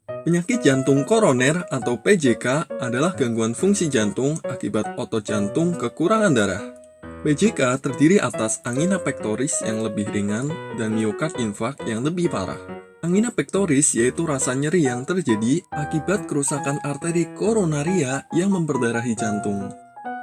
Penyakit jantung koroner atau PJK adalah gangguan fungsi jantung akibat otot jantung kekurangan darah. PJK terdiri atas angina pectoris yang lebih ringan dan miokard infark yang lebih parah. Angina pectoris yaitu rasa nyeri yang terjadi akibat kerusakan arteri koronaria yang memperdarahi jantung.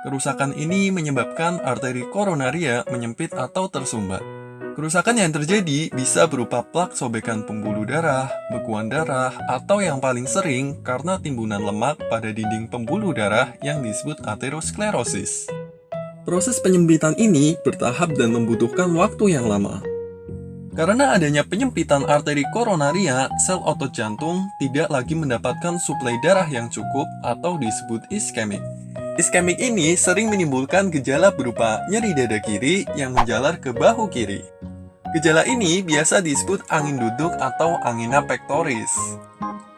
Kerusakan ini menyebabkan arteri koronaria menyempit atau tersumbat. Kerusakan yang terjadi bisa berupa plak sobekan pembuluh darah, bekuan darah, atau yang paling sering karena timbunan lemak pada dinding pembuluh darah yang disebut aterosklerosis. Proses penyempitan ini bertahap dan membutuhkan waktu yang lama. Karena adanya penyempitan arteri koronaria, sel otot jantung tidak lagi mendapatkan suplai darah yang cukup atau disebut iskemik. Iskemik ini sering menimbulkan gejala berupa nyeri dada kiri yang menjalar ke bahu kiri. Gejala ini biasa disebut angin duduk atau angina pectoris.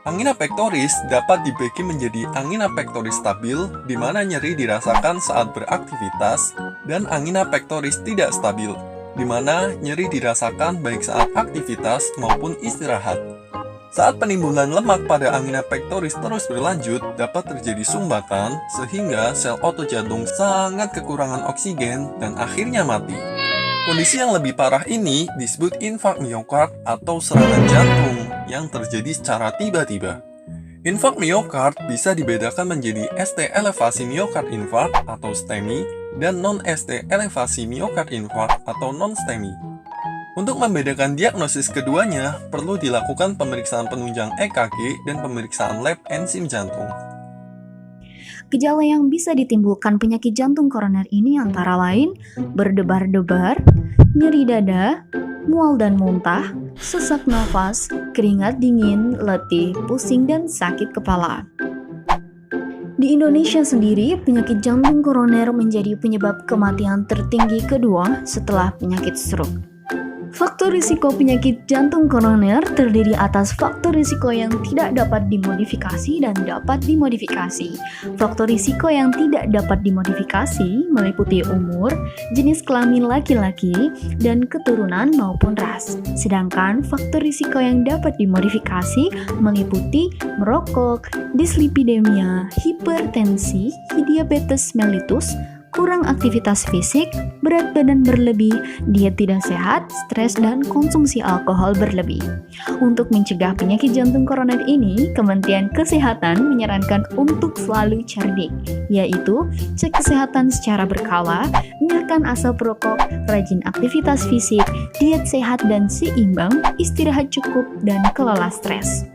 Angina pectoris dapat dibagi menjadi angina pectoris stabil, di mana nyeri dirasakan saat beraktivitas, dan angina pectoris tidak stabil, di mana nyeri dirasakan baik saat aktivitas maupun istirahat. Saat penimbunan lemak pada angina pectoris terus berlanjut, dapat terjadi sumbatan sehingga sel otot jantung sangat kekurangan oksigen dan akhirnya mati. Kondisi yang lebih parah ini disebut infark miokard atau serangan jantung yang terjadi secara tiba-tiba. Infark miokard bisa dibedakan menjadi ST elevasi miokard infark atau STEMI dan non-ST elevasi miokard infark atau non-STEMI. Untuk membedakan diagnosis keduanya, perlu dilakukan pemeriksaan penunjang EKG dan pemeriksaan lab enzim jantung. Gejala yang bisa ditimbulkan penyakit jantung koroner ini antara lain berdebar-debar, nyeri dada, mual dan muntah, sesak nafas, keringat dingin, letih, pusing, dan sakit kepala. Di Indonesia sendiri, penyakit jantung koroner menjadi penyebab kematian tertinggi kedua setelah penyakit stroke. Faktor risiko penyakit jantung koroner terdiri atas faktor risiko yang tidak dapat dimodifikasi dan dapat dimodifikasi. Faktor risiko yang tidak dapat dimodifikasi meliputi umur, jenis kelamin laki-laki, dan keturunan maupun ras. Sedangkan faktor risiko yang dapat dimodifikasi meliputi merokok, dislipidemia, hipertensi, diabetes mellitus, kurang aktivitas fisik, berat badan berlebih, diet tidak sehat, stres, dan konsumsi alkohol berlebih. Untuk mencegah penyakit jantung koroner ini, Kementerian Kesehatan menyarankan untuk selalu cerdik, yaitu cek kesehatan secara berkala, hindarkan asap rokok, rajin aktivitas fisik, diet sehat dan seimbang, istirahat cukup, dan kelola stres.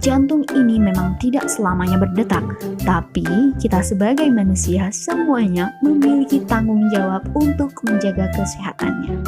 Jantung ini memang tidak selamanya berdetak, tapi kita sebagai manusia semuanya memiliki tanggung jawab untuk menjaga kesehatannya.